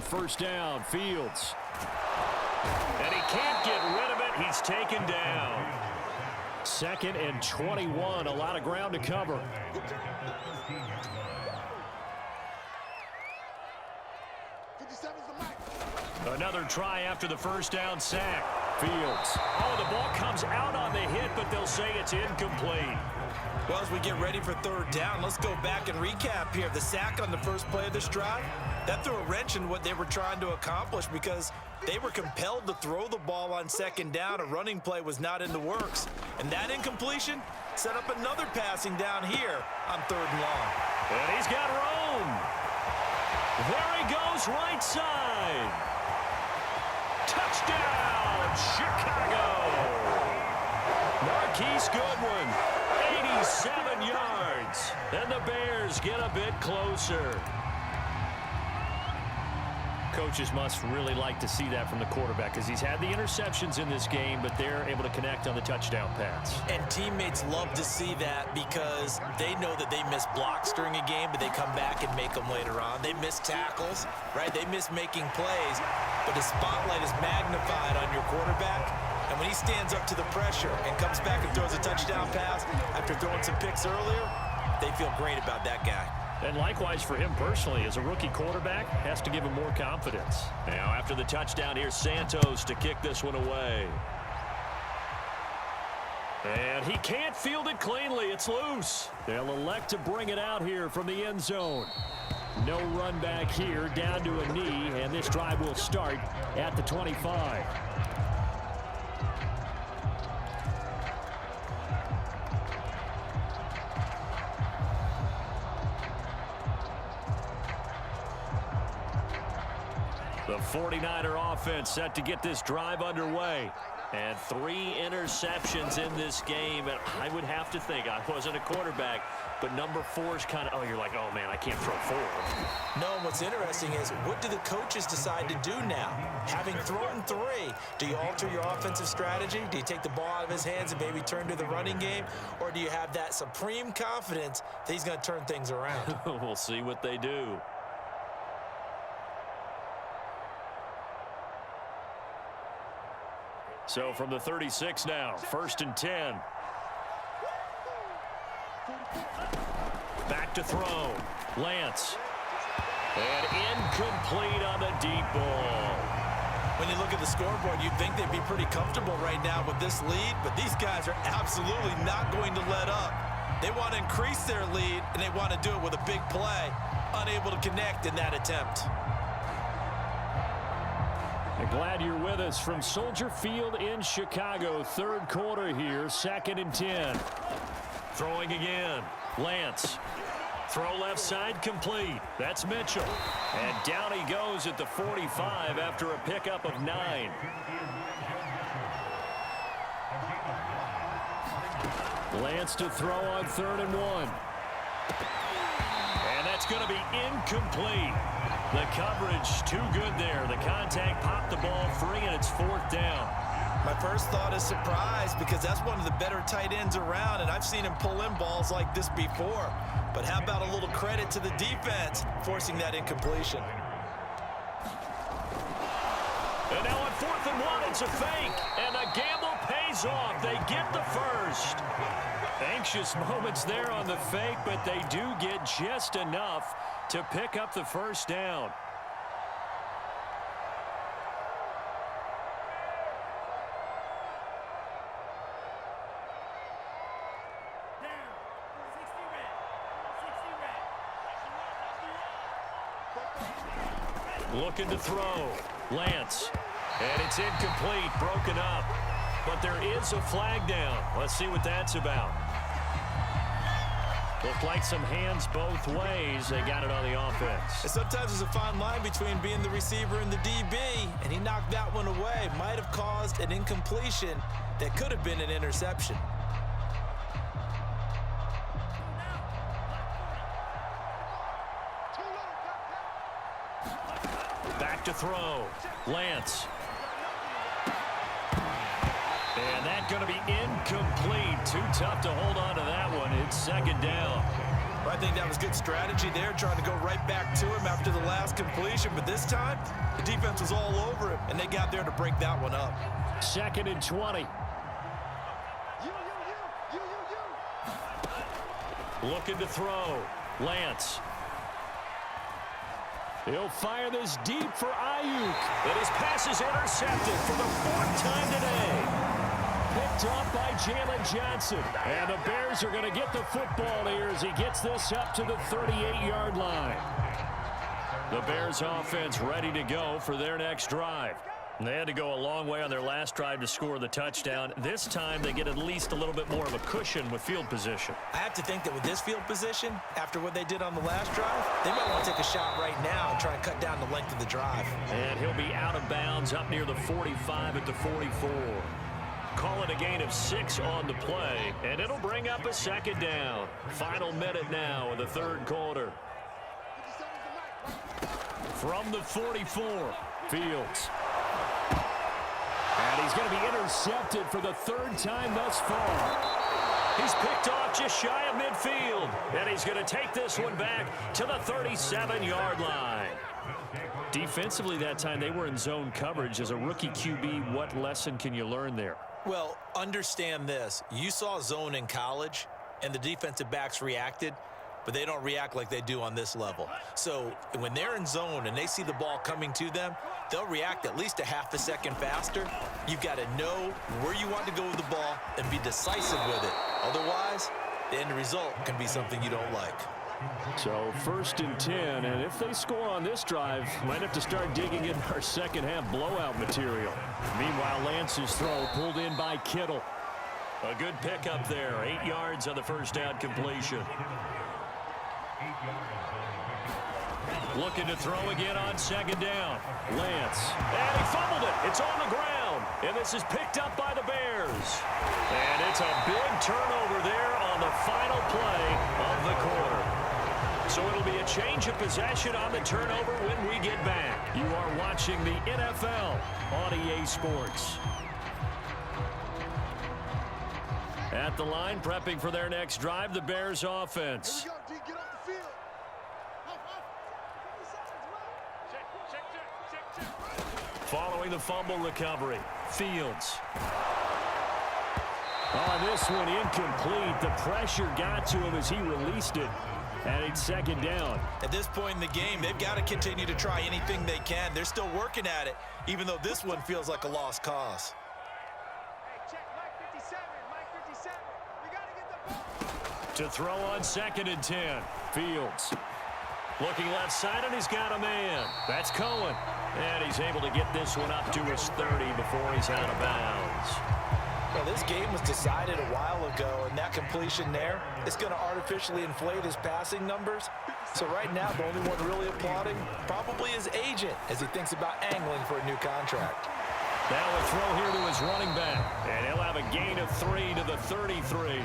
on first down. Fields. And he can't get rid of it. He's taken down. 2nd and 21. A lot of ground to cover. Another try after the first down sack. Fields. Oh, the ball comes out on the hit, but they'll say it's incomplete. Well, as we get ready for third down, let's go back and recap here. The sack on the first play of this drive, that threw a wrench in what they were trying to accomplish because they were compelled to throw the ball on second down. A running play was not in the works. And that incompletion set up another passing down here on 3rd and long. And he's got room. There he goes, right side. Touchdown, Chicago. Marquise Goodwin, 87 yards. And the Bears get a bit closer. Coaches must really like to see that from the quarterback because he's had the interceptions in this game, but they're able to connect on the touchdown pass. And teammates love to see that because they know that they miss blocks during a game, but they come back and make them later on. They miss tackles, right? They miss making plays, but the spotlight is magnified on your quarterback. And when he stands up to the pressure and comes back and throws a touchdown pass after throwing some picks earlier, they feel great about that guy. And likewise for him personally, as a rookie quarterback, has to give him more confidence. Now after the touchdown, here's Santos to kick this one away. And he can't field it cleanly. It's loose. They'll elect to bring it out here from the end zone. No run back here, down to a knee, and this drive will start at the 25. The 49er offense set to get this drive underway. And 3 interceptions in this game. And I would have to think, I wasn't a quarterback, but number 4 is kind of, oh, you're like, oh, man, I can't throw 4. No, what's interesting is what do the coaches decide to do now? Having thrown 3, do you alter your offensive strategy? Do you take the ball out of his hands and maybe turn to the running game? Or do you have that supreme confidence that he's going to turn things around? We'll see what they do. So from the 36 now, 1st and 10. Back to throw. Lance. And incomplete on the deep ball. When you look at the scoreboard, you'd think they'd be pretty comfortable right now with this lead, but these guys are absolutely not going to let up. They want to increase their lead, and they want to do it with a big play. Unable to connect in that attempt. Glad you're with us from Soldier Field in Chicago. 3rd quarter here, 2nd and 10. Throwing again. Lance. Throw left side complete. That's Mitchell. And down he goes at the 45 after a pickup of 9. Lance to throw on 3rd and 1. And that's going to be incomplete. The coverage too good there. The contact popped the ball free, and it's 4th down. My first thought is surprise because that's one of the better tight ends around, and I've seen him pull in balls like this before. But how about a little credit to the defense forcing that incompletion? And now on 4th and 1, it's a fake, and the gamble pays off. They get the first. Anxious moments there on the fake, but they do get just enough to pick up the first down. Looking to throw. Lance. And it's incomplete, broken up. But there is a flag down. Let's see what that's about. Looked like some hands both ways. They got it on the offense. And sometimes there's a fine line between being the receiver and the DB, and he knocked that one away. Might have caused an incompletion that could have been an interception. Back to throw. Lance. And that's going to be incomplete. Too tough to hold on to that one. It's 2nd down. I think that was good strategy there, trying to go right back to him after the last completion. But this time, the defense was all over him, and they got there to break that one up. 2nd and 20. Looking to throw. Lance. He'll fire this deep for Ayuk. And his pass is intercepted for the 4th time today. Picked off by Jalen Johnson. And the Bears are going to get the football here as he gets this up to the 38-yard line. The Bears offense ready to go for their next drive. They had to go a long way on their last drive to score the touchdown. This time they get at least a little bit more of a cushion with field position. I have to think that with this field position, after what they did on the last drive, they might want to take a shot right now and try and cut down the length of the drive. And he'll be out of bounds up near the 45 at the 44. Call it a gain of 6 on the play, and it'll bring up a 2nd down. Final minute now in the 3rd quarter. From the 44, Fields. And he's going to be intercepted for the 3rd time thus far. He's picked off just shy of midfield. And he's going to take this one back to the 37-yard line. Defensively that time, they were in zone coverage. As a rookie QB, what lesson can you learn there? Well, understand this. You saw zone in college, and the defensive backs reacted, but they don't react like they do on this level. So when they're in zone and they see the ball coming to them, they'll react at least a half a second faster. You've got to know where you want to go with the ball and be decisive with it. Otherwise, the end result can be something you don't like. So 1st and 10, and if they score on this drive, might have to start digging in our second half blowout material. Meanwhile, Lance's throw pulled in by Kittle. A good pickup there, 8 yards on the first down completion. Looking to throw again on 2nd down. Lance. And he fumbled it. It's on the ground. And this is picked up by the Bears. And it's a big turnover there on the final play of the quarter. So it'll be a change of possession on the turnover when we get back. You are watching the NFL on EA Sports. At the line, prepping for their next drive, the Bears offense. Following the fumble recovery, Fields. On this one, incomplete. The pressure got to him as he released it. And it's 2nd down. At this point in the game, they've got to continue to try anything they can. They're still working at it, even though this one feels like a lost cause. To throw on 2nd and 10, Fields. Looking left side, and he's got a man. That's Cohen. And he's able to get this one up to his 30 before he's out of bounds. Well, this game was decided a while ago, and that completion there is going to artificially inflate his passing numbers. So right now, the only one really applauding probably his agent as he thinks about angling for a new contract. Now a throw here to his running back, and he'll have a gain of 3 to the 33.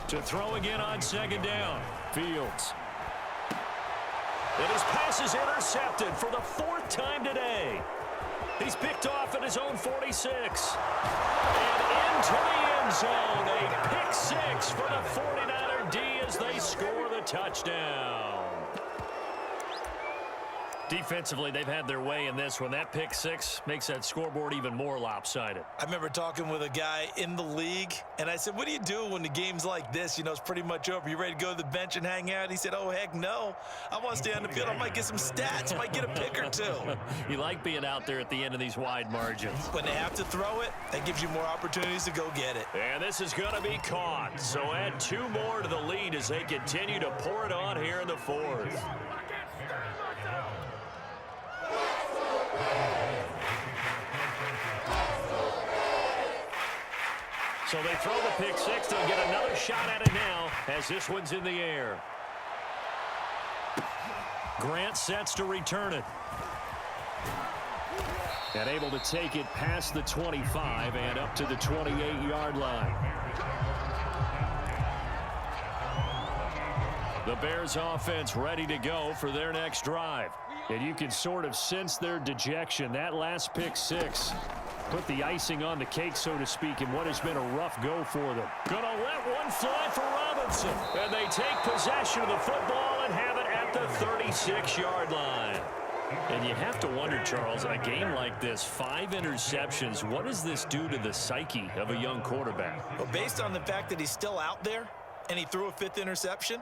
To throw again on 2nd down, Fields. And his pass is intercepted for the 4th time today. He's picked off at his own 46. And into the end zone, a pick 6 for the 49er D as they score the touchdown. Defensively, they've had their way in this one. That pick 6 makes that scoreboard even more lopsided. I remember talking with a guy in the league, and I said, what do you do when the game's like this? You know, it's pretty much over. You ready to go to the bench and hang out? He said, oh, heck no. I want to stay on the field. I might get some stats. Might get a pick or 2. You like being out there at the end of these wide margins. When they have to throw it, that gives you more opportunities to go get it. And this is going to be caught. So add 2 more to the lead as they continue to pour it on here in the 4th. So they throw the pick 6. They'll get another shot at it now as this one's in the air. Grant sets to return it. And able to take it past the 25 and up to the 28-yard line. The Bears offense ready to go for their next drive. And you can sort of sense their dejection. That last pick six put the icing on the cake, so to speak, in what has been a rough go for them. Gonna let one fly for Robinson. And they take possession of the football and have it at the 36-yard line. And you have to wonder, Charles, in a game like this, 5 interceptions, what does this do to the psyche of a young quarterback? Well, based on the fact that he's still out there and he threw a 5th interception,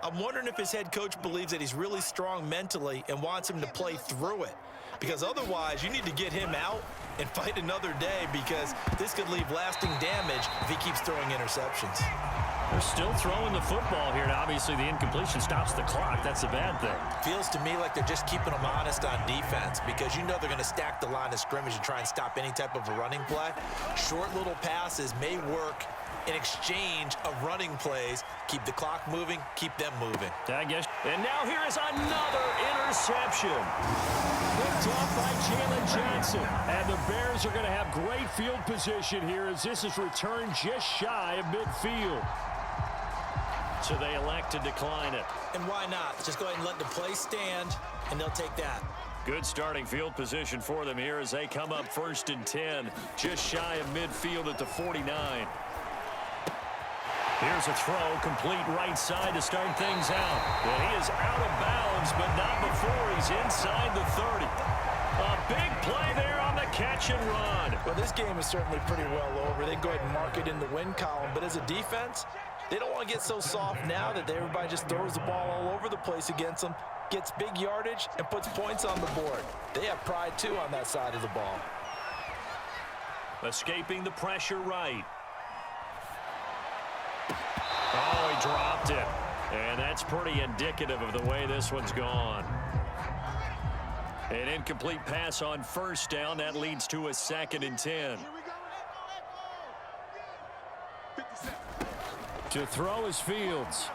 I'm wondering if his head coach believes that he's really strong mentally and wants him to play through it. Because otherwise, you need to get him out and fight another day, because this could leave lasting damage if he keeps throwing interceptions. They're still throwing the football here, and obviously the incompletion stops the clock. That's a bad thing. Feels to me like they're just keeping them honest on defense, because you know they're going to stack the line of scrimmage and try and stop any type of a running play. Short little passes may work in exchange of running plays. Keep the clock moving, keep them moving. I guess. And now here is another interception. Picked off by Jalen Johnson. And the Bears are going to have great field position here as this is returned just shy of midfield. So they elect to decline it. And why not? Just go ahead and let the play stand, and they'll take that. Good starting field position for them here as they come up 1st and 10, just shy of midfield at the 49. Here's a throw, complete right side to start things out. And he is out of bounds, but not before he's inside the 30. A big play there on the catch and run. Well, this game is certainly pretty well over. They can go ahead and mark it in the win column, but as a defense, they don't want to get so soft now that everybody just throws the ball all over the place against them, gets big yardage, and puts points on the board. They have pride, too, on that side of the ball. Escaping the pressure right. Oh, he dropped it. And that's pretty indicative of the way this one's gone. An incomplete pass on 1st down. That leads to a 2nd and 10. To throw is Fields.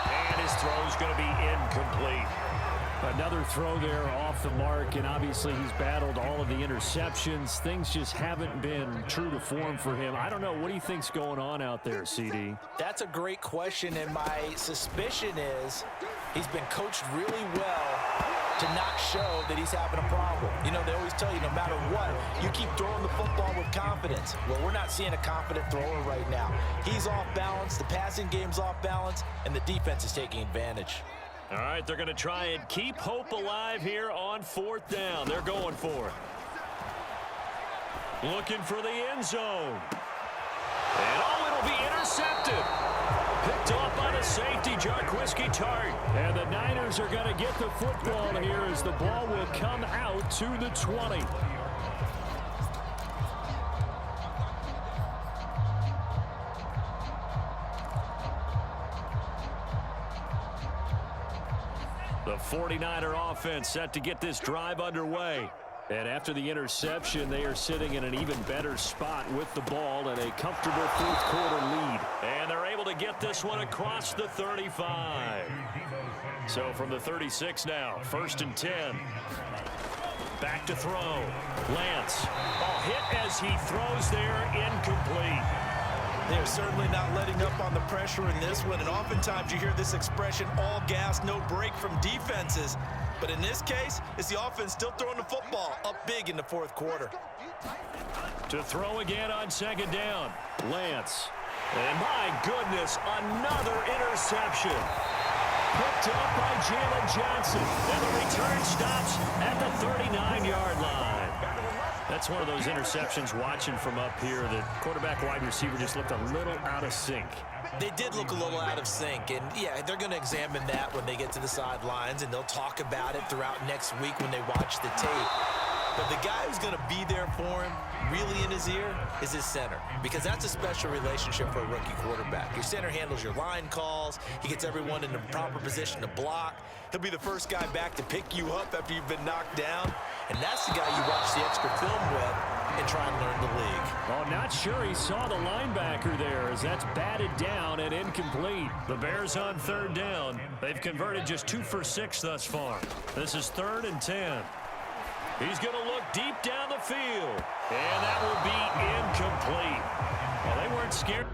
And his throw's going to be incomplete. Another throw there off the mark, and obviously he's battled all of the interceptions. Things just haven't been true to form for him. I don't know. What do you think's going on out there, CD? That's a great question, and my suspicion is he's been coached really well to not show that he's having a problem. You know, they always tell you no matter what, you keep throwing the football with confidence. Well, we're not seeing a confident thrower right now. He's off balance, the passing game's off balance, and the defense is taking advantage. All right, they're going to try and keep hope alive here on 4th down. They're going for it. Looking for the end zone. And it'll be intercepted. Picked off by the safety, Jarquiski Tart. And the Niners are going to get the football here as the ball will come out to the 20. The 49er offense set to get this drive underway. And after the interception, they are sitting in an even better spot with the ball and a comfortable 4th quarter lead. And they're able to get this one across the 35. So from the 36 now, 1st and 10. Back to throw. Lance. A hit as he throws there, incomplete. They're certainly not letting up on the pressure in this one, and oftentimes you hear this expression, all gas, no break from defenses. But in this case, it's the offense still throwing the football up big in the 4th quarter. To throw again on 2nd down, Lance. And my goodness, another interception. Picked up by Jalen Johnson. And the return stops at the 39-yard line. That's one of those interceptions watching from up here. The quarterback wide receiver just looked a little out of sync. They did look a little out of sync, and yeah, they're going to examine that when they get to the sidelines, and they'll talk about it throughout next week when they watch the tape. But the guy who's going to be there for him, really in his ear, is his center, because that's a special relationship for a rookie quarterback. Your center handles your line calls. He gets everyone in the proper position to block. He'll be the first guy back to pick you up after you've been knocked down, and that's the guy you watch the extra film with and try and learn the league. Oh, not sure he saw the linebacker there as that's batted down and incomplete. The Bears on 3rd down. They've converted just 2 for 6 thus far. This is 3rd and 10. He's going to look deep down the field. And that will be incomplete. Well, they weren't scared.